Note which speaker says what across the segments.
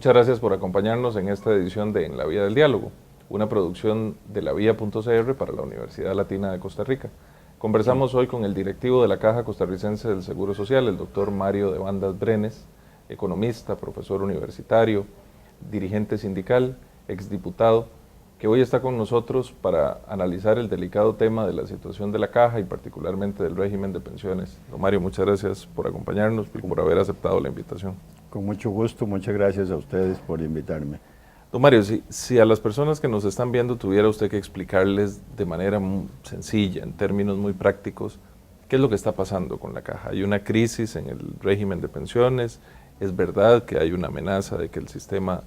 Speaker 1: Muchas gracias por acompañarnos en esta edición de En la Vía del Diálogo, una producción de lavía.cr para la Universidad Latina de Costa Rica. Conversamos hoy con el directivo de la Caja Costarricense del Seguro Social, el doctor Mario de Bandas Brenes, economista, profesor universitario, dirigente sindical, exdiputado, que hoy está con nosotros para analizar el delicado tema de la situación de la Caja y particularmente del régimen de pensiones. Don Mario, muchas gracias por acompañarnos y por haber aceptado la invitación.
Speaker 2: Con mucho gusto, muchas gracias a ustedes por invitarme.
Speaker 1: Don Mario, si a las personas que nos están viendo tuviera usted que explicarles de manera muy sencilla, en términos muy prácticos, ¿qué es lo que está pasando con la Caja? ¿Hay una crisis en el régimen de pensiones? ¿Es verdad que hay una amenaza de que el sistema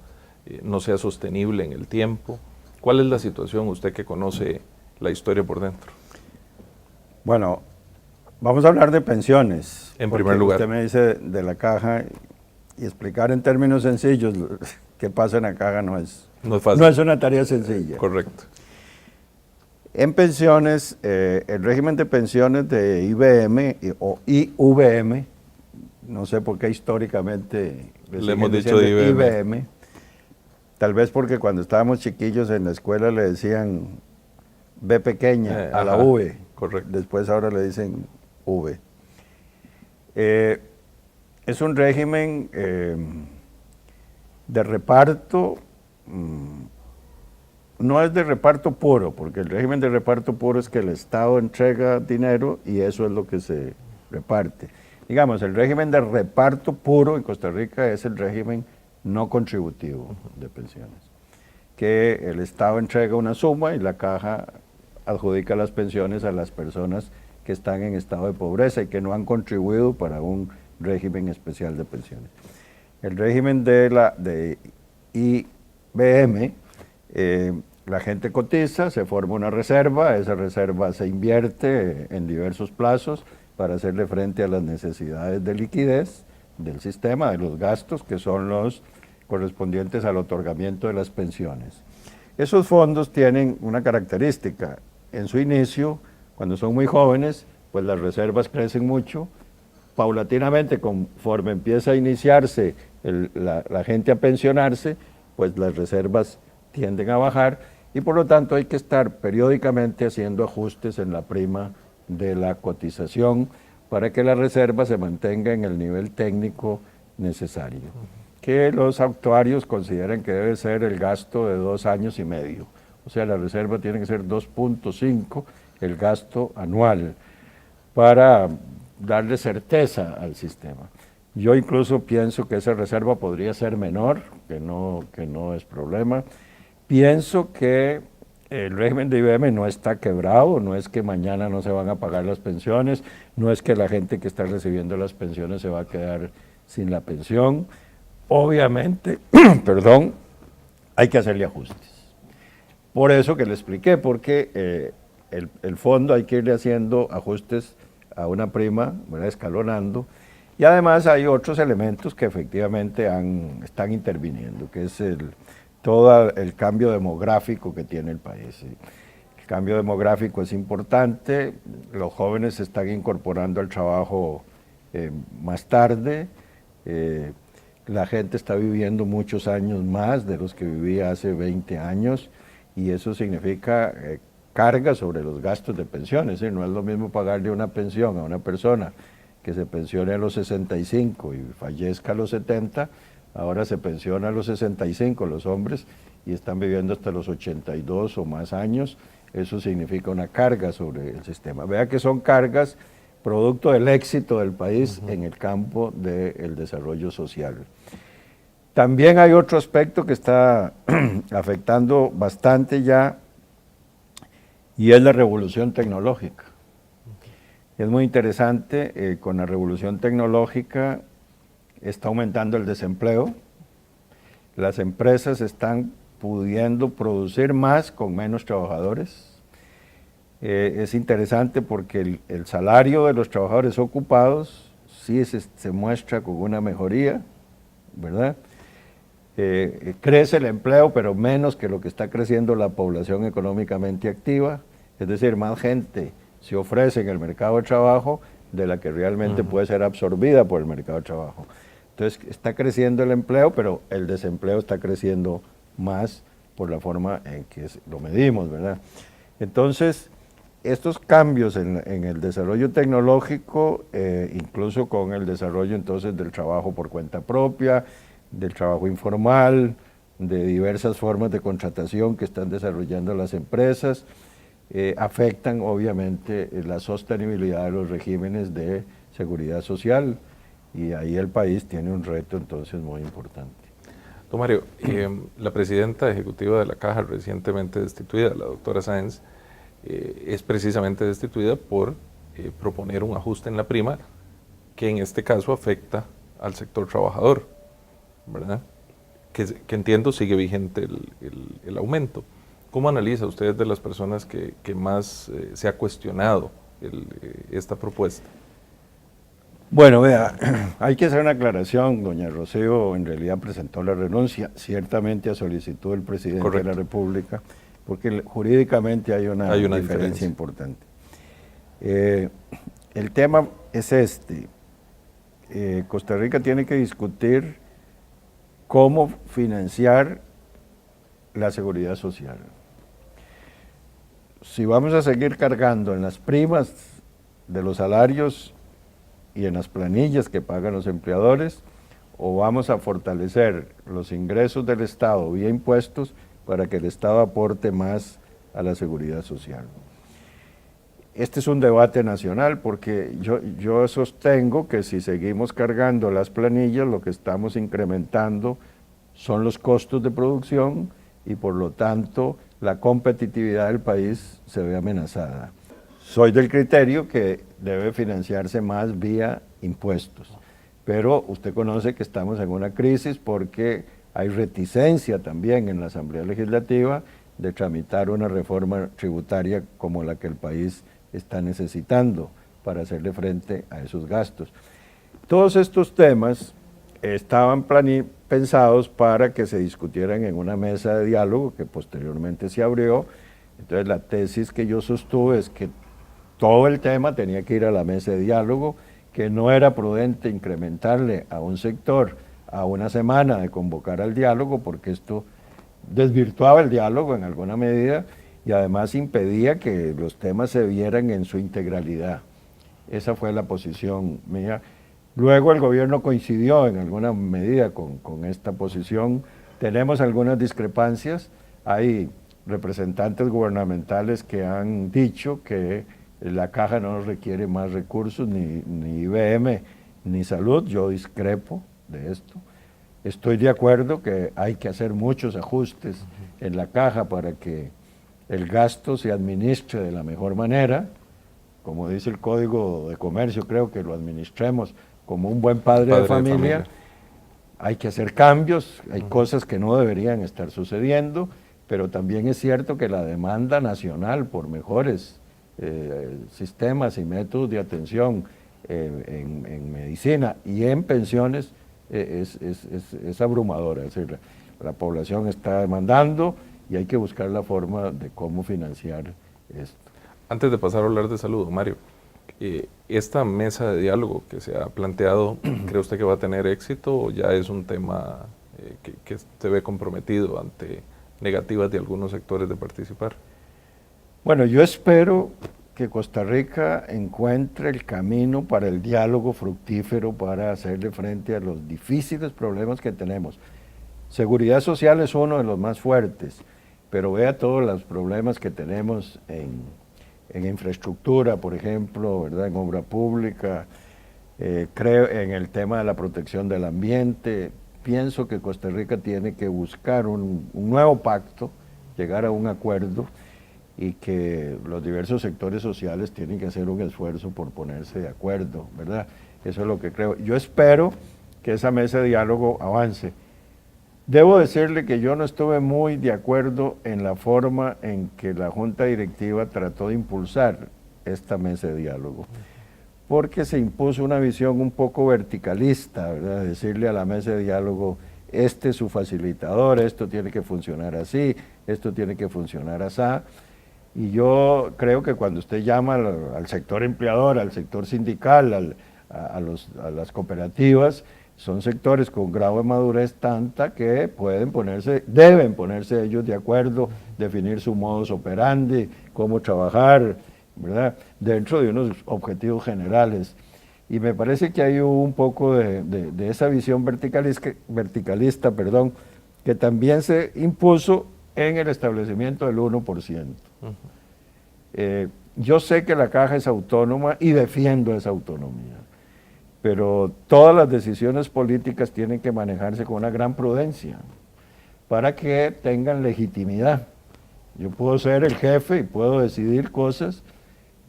Speaker 1: no sea sostenible en el tiempo? ¿Cuál es la situación, usted que conoce la historia por dentro?
Speaker 2: Bueno, vamos a hablar de pensiones.
Speaker 1: En primer lugar.
Speaker 2: Usted me dice de la Caja y explicar en términos sencillos qué pasa en la Caja no es fácil. No es una tarea sencilla.
Speaker 1: Correcto.
Speaker 2: En pensiones, el régimen de pensiones de IBM o IVM, no sé por qué históricamente
Speaker 1: le hemos dicho de
Speaker 2: IBM, tal vez porque cuando estábamos chiquillos en la escuela le decían B pequeña a la V,
Speaker 1: correcto.
Speaker 2: Después ahora le dicen V. Es un régimen de reparto, no es de reparto puro, porque el régimen de reparto puro es que el Estado entrega dinero y eso es lo que se reparte. Digamos, el régimen de reparto puro en Costa Rica es el régimen no contributivo de pensiones, que el Estado entrega una suma y la Caja adjudica las pensiones a las personas que están en estado de pobreza y que no han contribuido para un régimen especial de pensiones. El régimen de IBM, la gente cotiza, se forma una reserva, esa reserva se invierte en diversos plazos para hacerle frente a las necesidades de liquidez del sistema, de los gastos que son los correspondientes al otorgamiento de las pensiones. Esos fondos tienen una característica: en su inicio, cuando son muy jóvenes, pues las reservas crecen mucho, paulatinamente conforme empieza a iniciarse la gente a pensionarse, pues las reservas tienden a bajar y por lo tanto hay que estar periódicamente haciendo ajustes en la prima de la cotización para que la reserva se mantenga en el nivel técnico necesario, que los actuarios consideran que debe ser el gasto de 2 años y medio. O sea, la reserva tiene que ser 2.5 el gasto anual para darle certeza al sistema. Yo incluso pienso que esa reserva podría ser menor, que no es problema. Pienso que el régimen de IBM no está quebrado, no es que mañana no se van a pagar las pensiones, no es que la gente que está recibiendo las pensiones se va a quedar sin la pensión. Obviamente, perdón, hay que hacerle ajustes. Por eso que le expliqué, porque el fondo hay que irle haciendo ajustes a una prima, ¿verdad?, escalonando, y además hay otros elementos que efectivamente están interviniendo, que es todo el cambio demográfico que tiene el país. El cambio demográfico es importante, los jóvenes se están incorporando al trabajo más tarde, la gente está viviendo muchos años más de los que vivía hace 20 años y eso significa carga sobre los gastos de pensiones. No es lo mismo pagarle una pensión a una persona que se pensione a los 65 y fallezca a los 70, ahora se pensiona a los 65 los hombres y están viviendo hasta los 82 o más años. Eso significa una carga sobre el sistema. Vea que son cargas producto del éxito del país en el campo del desarrollo social. También hay otro aspecto que está afectando bastante ya y es la revolución tecnológica. Es muy interesante, con la revolución tecnológica está aumentando el desempleo, las empresas están pudiendo producir más con menos trabajadores. Es interesante porque el salario de los trabajadores ocupados sí se muestra con una mejoría, ¿verdad? Crece el empleo, pero menos que lo que está creciendo la población económicamente activa, es decir, más gente se ofrece en el mercado de trabajo de la que realmente puede ser absorbida por el mercado de trabajo. Entonces está creciendo el empleo, pero el desempleo está creciendo más por la forma en que lo medimos, ¿verdad? Entonces, estos cambios en el desarrollo tecnológico, incluso con el desarrollo entonces del trabajo por cuenta propia, del trabajo informal, de diversas formas de contratación que están desarrollando las empresas, afectan obviamente la sostenibilidad de los regímenes de seguridad social, y ahí el país tiene un reto entonces muy importante.
Speaker 1: Don Mario, la presidenta ejecutiva de la Caja recientemente destituida, la doctora Sáenz, es precisamente destituida por proponer un ajuste en la prima que en este caso afecta al sector trabajador, ¿verdad? Que entiendo sigue vigente el aumento. ¿Cómo analiza usted de las personas que más se ha cuestionado esta propuesta?
Speaker 2: Bueno, vea, hay que hacer una aclaración. Doña Rocío en realidad presentó la renuncia, ciertamente a solicitud del presidente
Speaker 1: Correcto.
Speaker 2: de la República, porque jurídicamente hay una diferencia importante. El tema es este. Costa Rica tiene que discutir cómo financiar la seguridad social. Si vamos a seguir cargando en las primas de los salarios y en las planillas que pagan los empleadores, o vamos a fortalecer los ingresos del Estado vía impuestos para que el Estado aporte más a la seguridad social. Este es un debate nacional porque yo sostengo que si seguimos cargando las planillas, lo que estamos incrementando son los costos de producción y por lo tanto la competitividad del país se ve amenazada. Soy del criterio que debe financiarse más vía impuestos, pero usted conoce que estamos en una crisis porque hay reticencia también en la Asamblea Legislativa de tramitar una reforma tributaria como la que el país está necesitando para hacerle frente a esos gastos. Todos estos temas estaban pensados para que se discutieran en una mesa de diálogo que posteriormente se abrió. Entonces la tesis que yo sostuve es que todo el tema tenía que ir a la mesa de diálogo, que no era prudente incrementarle a un sector a una semana de convocar al diálogo, porque esto desvirtuaba el diálogo en alguna medida y además impedía que los temas se vieran en su integralidad. Esa fue la posición mía. Luego el gobierno coincidió en alguna medida con esta posición. Tenemos algunas discrepancias. Hay representantes gubernamentales que han dicho que la Caja no requiere más recursos, ni IBM, ni Salud. Yo discrepo de esto. Estoy de acuerdo que hay que hacer muchos ajustes en la Caja para que el gasto se administre de la mejor manera. Como dice el Código de Comercio, creo que lo administremos como un buen padre de familia. Hay que hacer cambios, hay cosas que no deberían estar sucediendo, pero también es cierto que la demanda nacional por mejores sistemas y métodos de atención en medicina y en pensiones es abrumadora. Es decir, la población está demandando y hay que buscar la forma de cómo financiar esto.
Speaker 1: Antes de pasar a hablar de salud, Mario, esta mesa de diálogo que se ha planteado, ¿cree usted que va a tener éxito o ya es un tema que se ve comprometido ante negativas de algunos sectores de participar?
Speaker 2: Bueno, yo espero que Costa Rica encuentre el camino para el diálogo fructífero para hacerle frente a los difíciles problemas que tenemos. Seguridad social es uno de los más fuertes, pero vea todos los problemas que tenemos en infraestructura, por ejemplo, ¿verdad? En obra pública, creo en el tema de la protección del ambiente. Pienso que Costa Rica tiene que buscar un nuevo pacto, llegar a un acuerdo y que los diversos sectores sociales tienen que hacer un esfuerzo por ponerse de acuerdo, ¿verdad? Eso es lo que creo. Yo espero que esa mesa de diálogo avance. Debo decirle que yo no estuve muy de acuerdo en la forma en que la Junta Directiva trató de impulsar esta mesa de diálogo, porque se impuso una visión un poco verticalista, ¿verdad? Decirle a la mesa de diálogo, este es su facilitador, esto tiene que funcionar así, esto tiene que funcionar así. Y yo creo que cuando usted llama al sector empleador, al sector sindical, a las cooperativas, son sectores con grado de madurez tanta que deben ponerse ellos de acuerdo, definir su modus operandi, cómo trabajar, ¿verdad? Dentro de unos objetivos generales. Y me parece que hay un poco de esa visión verticalista, que también se impuso en el establecimiento del 1%. Yo sé que la Caja es autónoma y defiendo esa autonomía, pero todas las decisiones políticas tienen que manejarse con una gran prudencia para que tengan legitimidad. Yo puedo ser el jefe y puedo decidir cosas,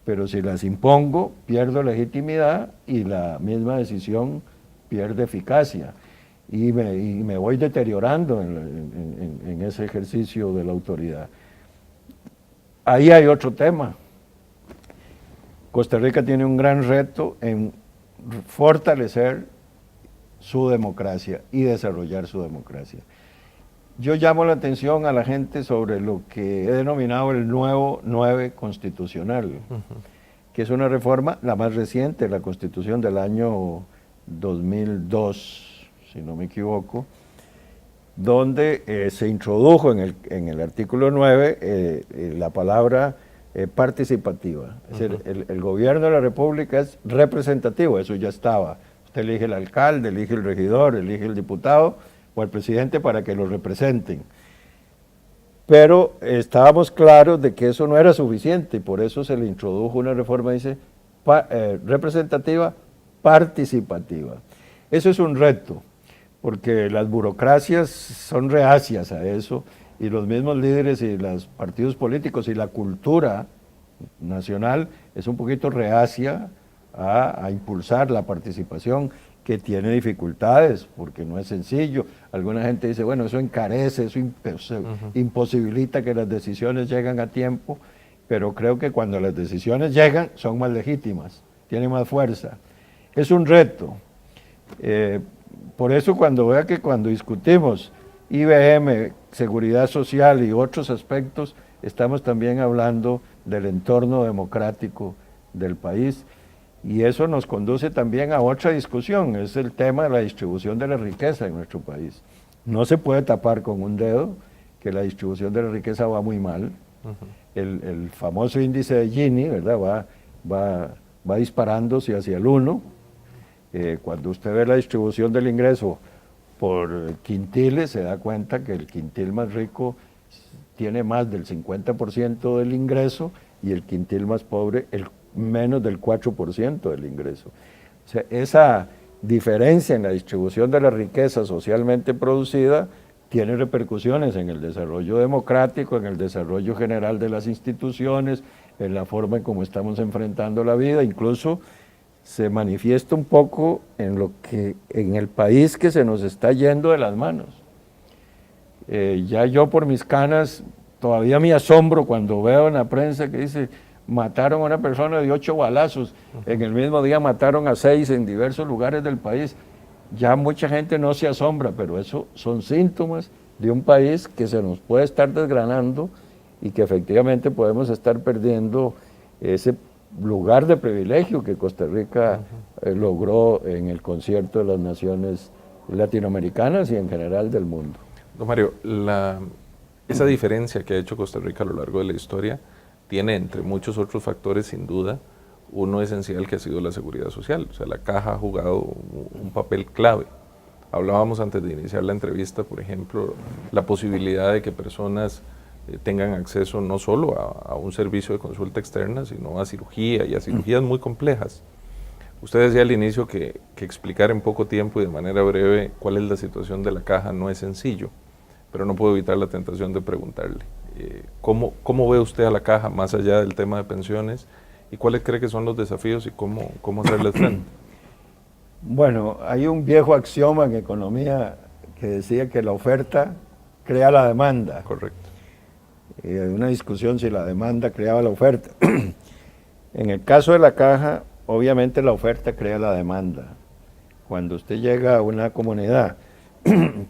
Speaker 2: pero si las impongo, pierdo legitimidad y la misma decisión pierde eficacia. Y me voy deteriorando en ese ejercicio de la autoridad. Ahí hay otro tema. Costa Rica tiene un gran reto en fortalecer su democracia y desarrollar su democracia. Yo llamo la atención a la gente sobre lo que he denominado el nuevo 9 constitucional, que es una reforma, la más reciente, la Constitución del año 2002, si no me equivoco, donde se introdujo en el artículo 9 la palabra participativa. Es decir, el gobierno de la República es representativo, eso ya estaba. Usted elige el alcalde, elige el regidor, elige el diputado o el presidente para que lo representen. Pero estábamos claros de que eso no era suficiente y por eso se le introdujo una reforma, dice, representativa participativa. Eso es un reto, porque las burocracias son reacias a eso y los mismos líderes y los partidos políticos y la cultura nacional es un poquito reacia a impulsar la participación, que tiene dificultades porque no es sencillo. Alguna gente dice, bueno, eso encarece, eso imposibilita que las decisiones lleguen a tiempo, pero creo que cuando las decisiones llegan son más legítimas, tienen más fuerza. Es un reto. Por eso cuando discutimos IBM, seguridad social y otros aspectos, estamos también hablando del entorno democrático del país. Y eso nos conduce también a otra discusión, es el tema de la distribución de la riqueza en nuestro país. No se puede tapar con un dedo que la distribución de la riqueza va muy mal. El famoso índice de Gini, ¿verdad? va disparándose hacia el 1. Cuando usted ve la distribución del ingreso por quintiles, se da cuenta que el quintil más rico tiene más del 50% del ingreso y el quintil más pobre menos del 4% del ingreso. O sea, esa diferencia en la distribución de la riqueza socialmente producida tiene repercusiones en el desarrollo democrático, en el desarrollo general de las instituciones, en la forma en cómo estamos enfrentando la vida, incluso se manifiesta un poco en el país que se nos está yendo de las manos. Ya yo por mis canas todavía me asombro cuando veo en la prensa que dice mataron a una persona de 8 balazos, en el mismo día mataron a 6 en diversos lugares del país. Ya mucha gente no se asombra, pero eso son síntomas de un país que se nos puede estar desgranando y que efectivamente podemos estar perdiendo ese lugar de privilegio que Costa Rica logró en el concierto de las naciones latinoamericanas y en general del mundo.
Speaker 1: Don Mario, esa diferencia que ha hecho Costa Rica a lo largo de la historia tiene, entre muchos otros factores, sin duda, uno esencial que ha sido la seguridad social. O sea, la Caja ha jugado un papel clave. Hablábamos antes de iniciar la entrevista, por ejemplo, la posibilidad de que personas tengan acceso no solo a un servicio de consulta externa, sino a cirugía y a cirugías muy complejas. Usted decía al inicio que explicar en poco tiempo y de manera breve cuál es la situación de la Caja no es sencillo, pero no puedo evitar la tentación de preguntarle, ¿cómo ve usted a la Caja más allá del tema de pensiones y cuáles cree que son los desafíos y cómo hacerles frente?
Speaker 2: Bueno, hay un viejo axioma en economía que decía que la oferta crea la demanda.
Speaker 1: Correcto.
Speaker 2: Hay una discusión si la demanda creaba la oferta. En el caso de la Caja, obviamente la oferta crea la demanda. Cuando usted llega a una comunidad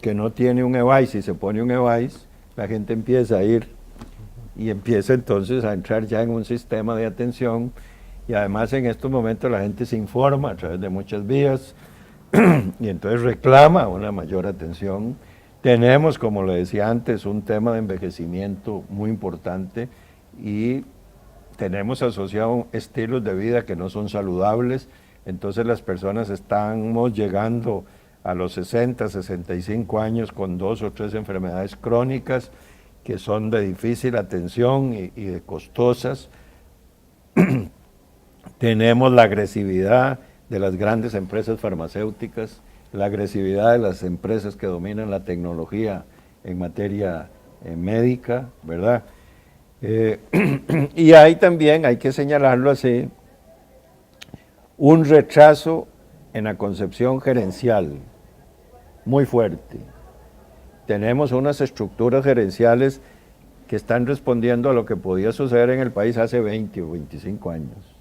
Speaker 2: que no tiene un EVAIS y se pone un EVAIS, la gente empieza a ir y empieza entonces a entrar ya en un sistema de atención y además en estos momentos la gente se informa a través de muchas vías, y entonces reclama una mayor atención. Tenemos, como le decía antes, un tema de envejecimiento muy importante y tenemos asociado estilos de vida que no son saludables, entonces las personas estamos llegando a los 60, 65 años con 2 o 3 enfermedades crónicas que son de difícil atención y de costosas. Tenemos la agresividad de las grandes empresas farmacéuticas, la agresividad de las empresas que dominan la tecnología en materia médica, ¿verdad? Y hay también, hay que señalarlo así, un retraso en la concepción gerencial muy fuerte. Tenemos unas estructuras gerenciales que están respondiendo a lo que podía suceder en el país hace 20 o 25 años.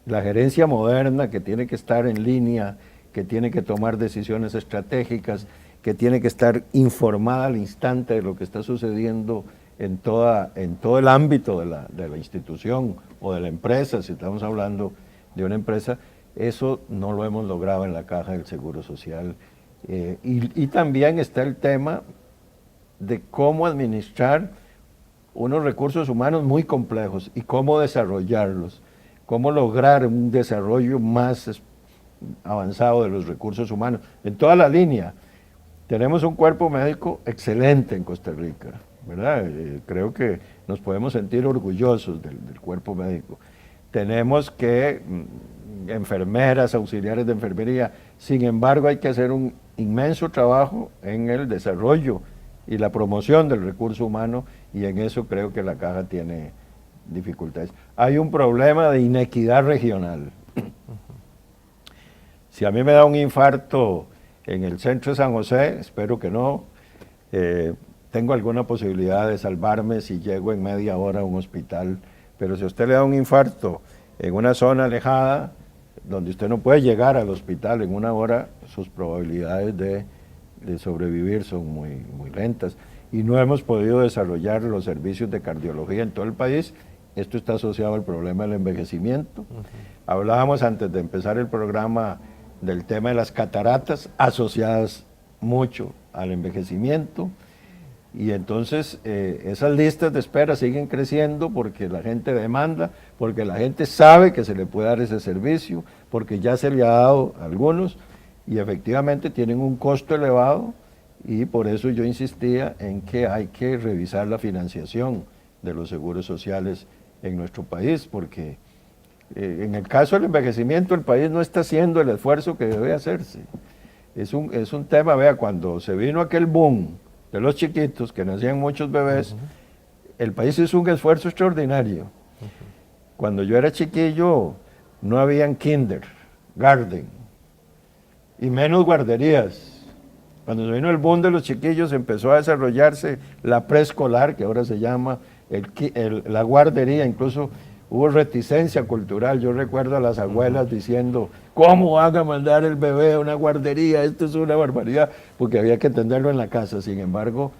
Speaker 2: La gerencia moderna que tiene que estar en línea, que tiene que tomar decisiones estratégicas, que tiene que estar informada al instante de lo que está sucediendo en todo el ámbito de la institución o de la empresa, si estamos hablando de una empresa, eso no lo hemos logrado en la Caja del Seguro Social. Y también está el tema de cómo administrar unos recursos humanos muy complejos y cómo desarrollarlos, cómo lograr un desarrollo más avanzado de los recursos humanos en toda la línea. Tenemos un cuerpo médico excelente en Costa Rica, ¿verdad? Creo que nos podemos sentir orgullosos del cuerpo médico. Tenemos que enfermeras, auxiliares de enfermería, sin embargo hay que hacer un inmenso trabajo en el desarrollo y la promoción del recurso humano, y en eso creo que la Caja tiene dificultades. Hay un problema de inequidad regional. Si a mí me da un infarto en el centro de San José, espero que no, tengo alguna posibilidad de salvarme si llego en media hora a un hospital, pero si a usted le da un infarto en una zona alejada, donde usted no puede llegar al hospital en una hora, sus probabilidades de sobrevivir son muy lentas. Y no hemos podido desarrollar los servicios de cardiología en todo el país. Esto está asociado al problema del envejecimiento. Hablábamos antes de empezar el programa del tema de las cataratas, asociadas mucho al envejecimiento. Y entonces esas listas de espera siguen creciendo porque la gente demanda, porque la gente sabe que se le puede dar ese servicio, porque ya se le ha dado a algunos y efectivamente tienen un costo elevado, y por eso yo insistía en que hay que revisar la financiación de los seguros sociales en nuestro país, porque en el caso del envejecimiento el país no está haciendo el esfuerzo que debe hacerse. Es un tema, vea, cuando se vino aquel boom de los chiquitos, que nacían muchos bebés, el país hizo un esfuerzo extraordinario. Cuando yo era chiquillo no habían kinder, garden, y menos guarderías. Cuando se vino el boom de los chiquillos empezó a desarrollarse la preescolar, que ahora se llama la guardería, incluso hubo reticencia cultural. Yo recuerdo a las abuelas diciendo, ¿cómo van a mandar el bebé a una guardería? Esto es una barbaridad, porque había que atenderlo en la casa. Sin embargo,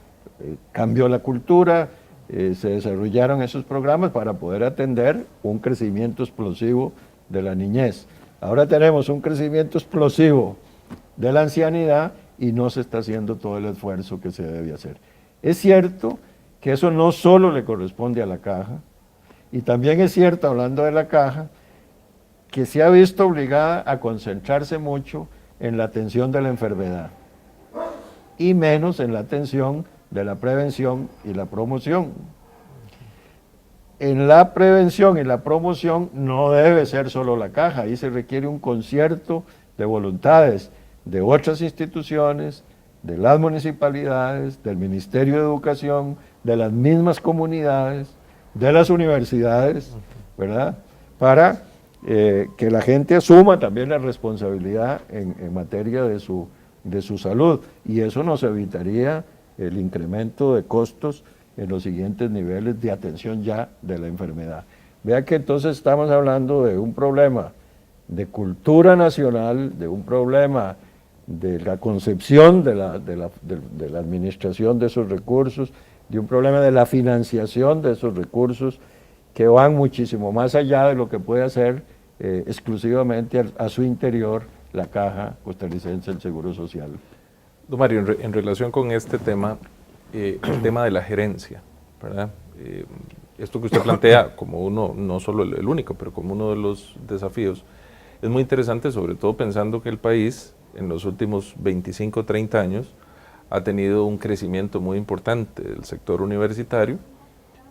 Speaker 2: cambió la cultura, se desarrollaron esos programas para poder atender un crecimiento explosivo de la niñez. Ahora tenemos un crecimiento explosivo de la ancianidad y no se está haciendo todo el esfuerzo que se debe hacer. Es cierto que eso no solo le corresponde a la Caja, y también es cierto, hablando de la Caja, que se ha visto obligada a concentrarse mucho en la atención de la enfermedad y menos en la atención de la prevención y la promoción. En la prevención y la promoción no debe ser solo la Caja, ahí se requiere un concierto de voluntades de otras instituciones, de las municipalidades, del Ministerio de Educación, de las mismas comunidades, de las universidades, ¿verdad? Para que la gente asuma también la responsabilidad en materia de su salud, y eso nos evitaría el incremento de costos en los siguientes niveles de atención ya de la enfermedad. Vea que entonces estamos hablando de un problema de cultura nacional, de un problema de la concepción de la administración de esos recursos, de un problema de la financiación de esos recursos que van muchísimo más allá de lo que puede hacer exclusivamente a su interior la Caja Costarricense del Seguro Social.
Speaker 1: Don Mario, en relación con este tema, el tema de la gerencia, ¿verdad? Esto que usted plantea como uno, no solo el único, pero como uno de los desafíos, es muy interesante, sobre todo pensando que el país en los últimos 25 o 30 años ha tenido un crecimiento muy importante del sector universitario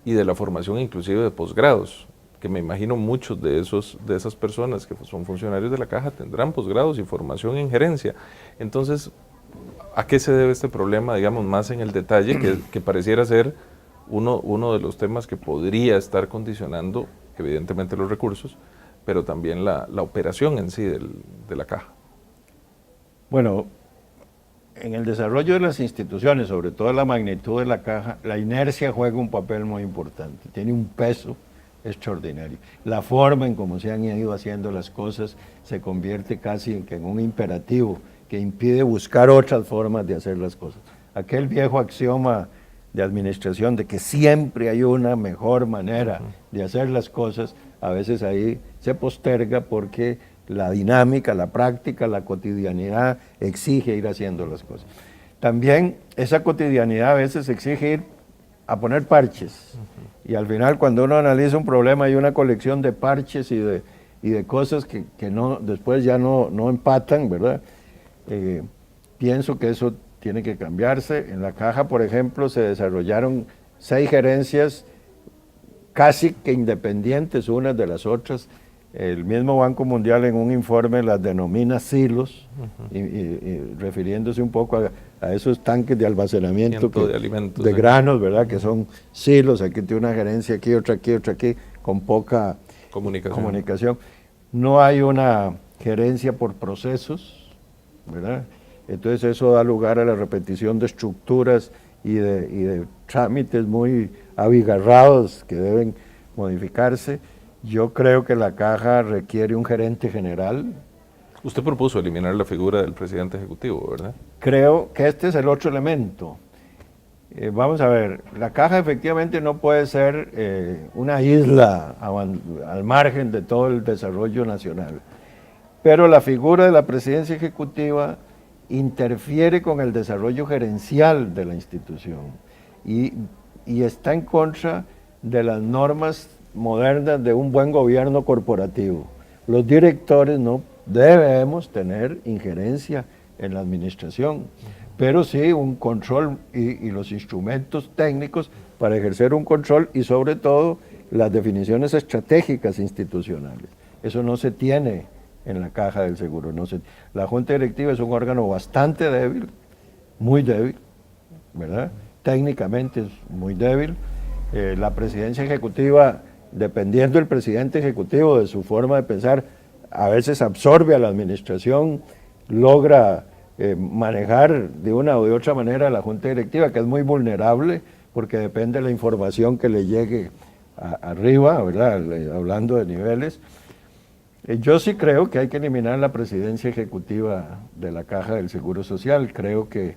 Speaker 1: y de la formación inclusive de posgrados, que me imagino muchos de esas personas que son funcionarios de la Caja tendrán posgrados y formación en gerencia. Entonces, ¿a qué se debe este problema, digamos, más en el detalle, que pareciera ser uno de los temas que podría estar condicionando, evidentemente, los recursos, pero también la operación en sí de la Caja?
Speaker 2: Bueno, en el desarrollo de las instituciones, sobre todo la magnitud de la Caja, la inercia juega un papel muy importante, tiene un peso extraordinario. La forma en cómo se han ido haciendo las cosas se convierte casi en un imperativo que impide buscar otras formas de hacer las cosas. Aquel viejo axioma de administración de que siempre hay una mejor manera de hacer las cosas, a veces ahí se posterga porque la dinámica, la práctica, la cotidianidad exige ir haciendo las cosas. También esa cotidianidad a veces exige ir a poner parches. Y al final, cuando uno analiza un problema, hay una colección de parches y de cosas que no, después ya no empatan, ¿verdad? Pienso que eso tiene que cambiarse. En la Caja, por ejemplo, se desarrollaron 6 gerencias casi que independientes unas de las otras. El mismo Banco Mundial en un informe las denomina silos, y refiriéndose un poco a esos tanques de almacenamiento
Speaker 1: de alimentos,
Speaker 2: de granos, ¿verdad? Que son silos, aquí tiene una gerencia aquí, otra aquí, con poca comunicación. No hay una gerencia por procesos, ¿verdad? Entonces eso da lugar a la repetición de estructuras y de trámites muy abigarrados que deben modificarse. Yo creo que la Caja requiere un gerente general.
Speaker 1: Usted propuso eliminar la figura del presidente ejecutivo, ¿verdad?
Speaker 2: Creo que este es el otro elemento. Vamos a ver, la Caja efectivamente no puede ser una isla al margen de todo el desarrollo nacional, pero la figura de la presidencia ejecutiva interfiere con el desarrollo gerencial de la institución y está en contra de las normas modernas de un buen gobierno corporativo. Los directores no debemos tener injerencia en la administración, pero sí un control y los instrumentos técnicos para ejercer un control y sobre todo las definiciones estratégicas institucionales. Eso no se tiene en la Caja del Seguro. La Junta Directiva es un órgano bastante débil, muy débil, ¿verdad? Técnicamente es muy débil. La presidencia ejecutiva, dependiendo del presidente ejecutivo, de su forma de pensar, a veces absorbe a la administración, logra manejar de una o de otra manera a la Junta Directiva, que es muy vulnerable, porque depende de la información que le llegue arriba, ¿verdad? Hablando de niveles. Yo sí creo que hay que eliminar la presidencia ejecutiva de la Caja del Seguro Social. Creo que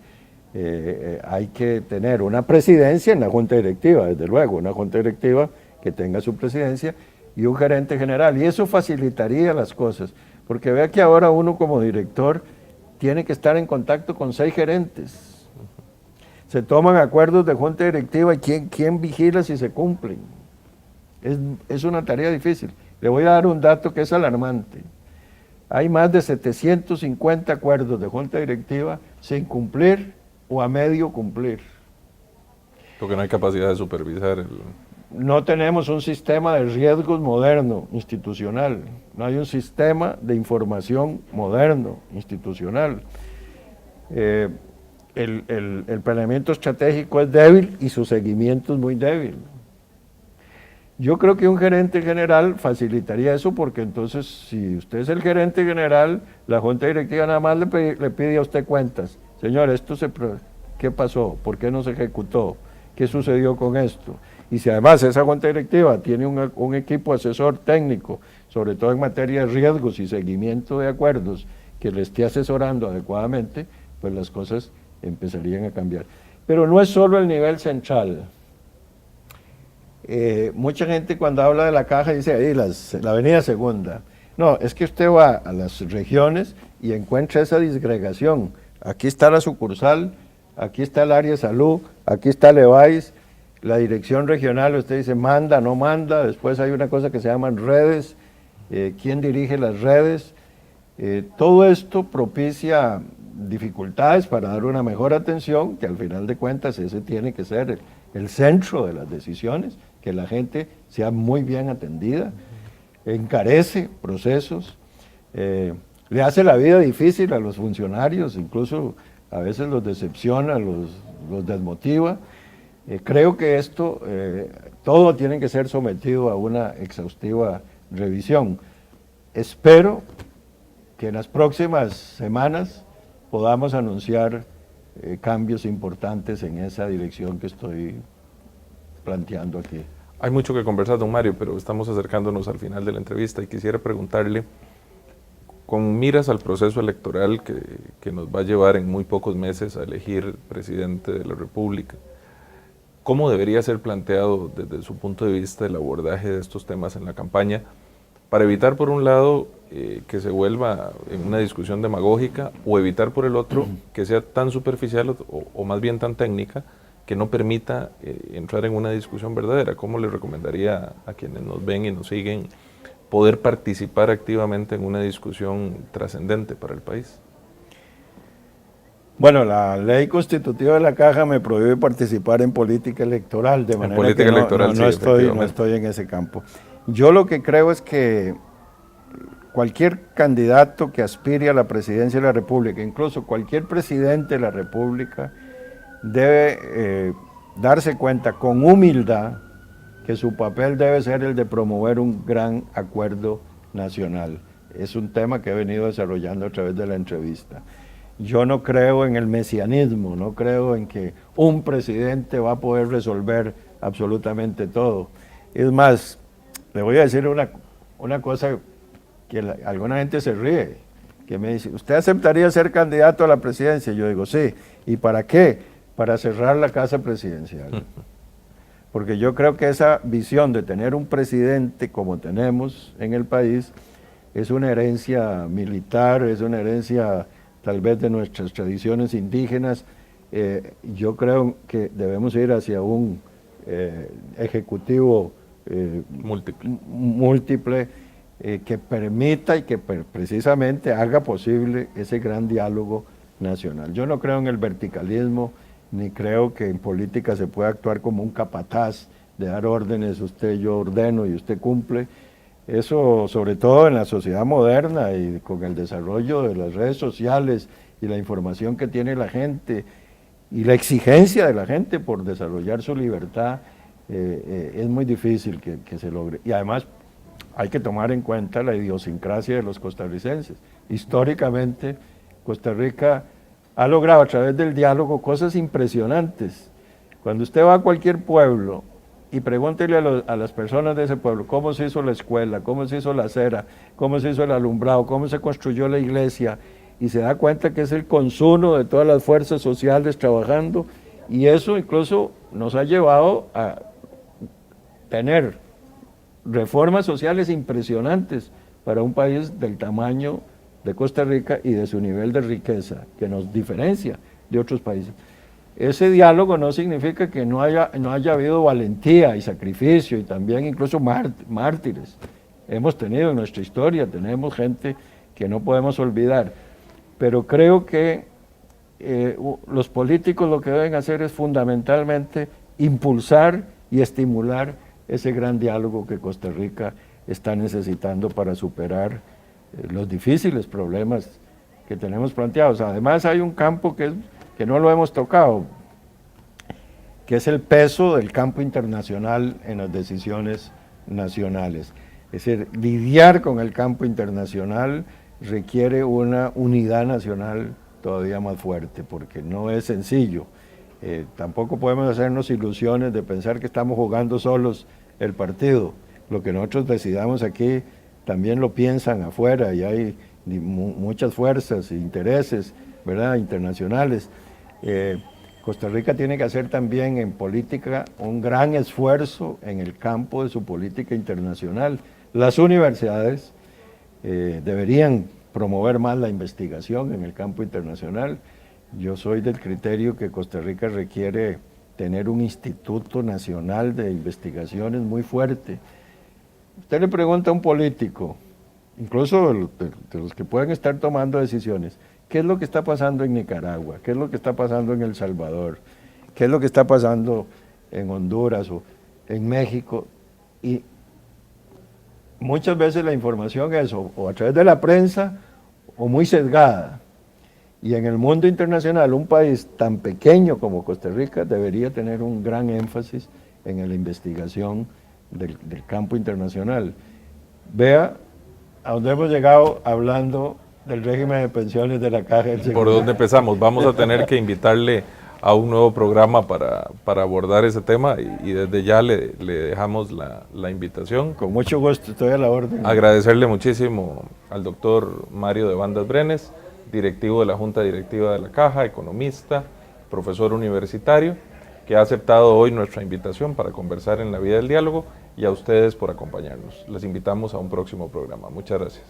Speaker 2: hay que tener una presidencia en la Junta Directiva, desde luego, una Junta Directiva que tenga su presidencia y un gerente general. Y eso facilitaría las cosas, porque vea que ahora uno como director tiene que estar en contacto con 6 gerentes. Se toman acuerdos de Junta Directiva y ¿quién vigila si se cumplen? Es una tarea difícil. Le voy a dar un dato que es alarmante. Hay más de 750 acuerdos de Junta Directiva sin cumplir o a medio cumplir.
Speaker 1: Porque no hay capacidad de supervisar
Speaker 2: No tenemos un sistema de riesgos moderno, institucional. No hay un sistema de información moderno, institucional. El planeamiento estratégico es débil y su seguimiento es muy débil. Yo creo que un gerente general facilitaría eso, porque entonces si usted es el gerente general, la Junta Directiva nada más le pide a usted cuentas. Señor, ¿qué pasó? ¿Por qué no se ejecutó? ¿Qué sucedió con esto? Y si además esa Junta Directiva tiene un equipo asesor técnico, sobre todo en materia de riesgos y seguimiento de acuerdos, que le esté asesorando adecuadamente, pues las cosas empezarían a cambiar. Pero no es solo el nivel central. Mucha gente cuando habla de la Caja dice, ahí la Avenida Segunda. No, es que usted va a las regiones y encuentra esa disgregación. Aquí está la sucursal, aquí está el área de salud, aquí está el EVAIS, la dirección regional, usted dice manda, no manda, después hay una cosa que se llaman redes, quién dirige las redes. Todo esto propicia dificultades para dar una mejor atención, que al final de cuentas ese tiene que ser el centro de las decisiones, que la gente sea muy bien atendida, encarece procesos, le hace la vida difícil a los funcionarios, incluso a veces los decepciona, los desmotiva. Creo que esto, todo tiene que ser sometido a una exhaustiva revisión. Espero que en las próximas semanas podamos anunciar cambios importantes en esa dirección que estoy planteando aquí.
Speaker 1: Hay mucho que conversar, don Mario, pero estamos acercándonos al final de la entrevista y quisiera preguntarle, con miras al proceso electoral que nos va a llevar en muy pocos meses a elegir presidente de la República, ¿cómo debería ser planteado desde su punto de vista el abordaje de estos temas en la campaña para evitar, por un lado, que se vuelva en una discusión demagógica, o evitar, por el otro, que sea tan superficial o más bien tan técnica que no permita entrar en una discusión verdadera? ¿Cómo le recomendaría a quienes nos ven y nos siguen poder participar activamente en una discusión trascendente para el país?
Speaker 2: Bueno, la ley constitutiva de la Caja me prohíbe participar en política electoral, de manera que no estoy en ese campo. Yo lo que creo es que cualquier candidato que aspire a la presidencia de la República, incluso cualquier presidente de la República, debe darse cuenta con humildad que su papel debe ser el de promover un gran acuerdo nacional. Es un tema que he venido desarrollando a través de la entrevista. Yo no creo en el mesianismo, no creo en que un presidente va a poder resolver absolutamente todo. Es más, le voy a decir una cosa que alguna gente se ríe, que me dice, ¿usted aceptaría ser candidato a la presidencia? Yo digo, sí. ¿Y para qué? Para cerrar la casa presidencial. Porque yo creo que esa visión de tener un presidente como tenemos en el país es una herencia militar, es una herencia tal vez de nuestras tradiciones indígenas. Yo creo que debemos ir hacia un ejecutivo múltiple que permita y que precisamente haga posible ese gran diálogo nacional. Yo no creo en el verticalismo, ni creo que en política se pueda actuar como un capataz de dar órdenes, usted yo ordeno y usted cumple. Eso, sobre todo en la sociedad moderna y con el desarrollo de las redes sociales y la información que tiene la gente y la exigencia de la gente por desarrollar su libertad, es muy difícil que se logre. Y además hay que tomar en cuenta la idiosincrasia de los costarricenses. Históricamente, Costa Rica ha logrado a través del diálogo cosas impresionantes. Cuando usted va a cualquier pueblo y pregúntele a las personas de ese pueblo cómo se hizo la escuela, cómo se hizo la acera, cómo se hizo el alumbrado, cómo se construyó la iglesia, y se da cuenta que es el consumo de todas las fuerzas sociales trabajando, y eso incluso nos ha llevado a tener reformas sociales impresionantes para un país del tamaño de Costa Rica y de su nivel de riqueza, que nos diferencia de otros países. Ese diálogo no significa que no haya habido valentía y sacrificio y también incluso mártires. Hemos tenido en nuestra historia, tenemos gente que no podemos olvidar, pero creo que los políticos lo que deben hacer es fundamentalmente impulsar y estimular ese gran diálogo que Costa Rica está necesitando para superar los difíciles problemas que tenemos planteados. Además hay un campo que no lo hemos tocado, que es el peso del campo internacional en las decisiones nacionales. Es decir, lidiar con el campo internacional requiere una unidad nacional todavía más fuerte, porque no es sencillo. Tampoco podemos hacernos ilusiones de pensar que estamos jugando solos el partido. Lo que nosotros decidamos aquí también lo piensan afuera, y hay muchas fuerzas e intereses, ¿verdad?, internacionales. Costa Rica tiene que hacer también en política un gran esfuerzo en el campo de su política internacional. Las universidades deberían promover más la investigación en el campo internacional. Yo soy del criterio que Costa Rica requiere tener un Instituto Nacional de Investigaciones muy fuerte. Usted le pregunta a un político, incluso de los que pueden estar tomando decisiones, ¿qué es lo que está pasando en Nicaragua? ¿Qué es lo que está pasando en El Salvador? ¿Qué es lo que está pasando en Honduras o en México? Y muchas veces la información es o a través de la prensa o muy sesgada. Y en el mundo internacional, un país tan pequeño como Costa Rica debería tener un gran énfasis en la investigación del campo internacional. Vea a dónde hemos llegado hablando del régimen de pensiones de la Caja del Seguro.
Speaker 1: ¿Por dónde empezamos? Vamos a tener que invitarle a un nuevo programa para abordar ese tema y desde ya le dejamos la invitación.
Speaker 2: Con mucho gusto, estoy a la orden.
Speaker 1: Agradecerle muchísimo al doctor Mario de Bandas Brenes, directivo de la Junta Directiva de la Caja, economista, profesor universitario, que ha aceptado hoy nuestra invitación para conversar en La Vía del Diálogo, y a ustedes por acompañarnos. Les invitamos a un próximo programa. Muchas gracias.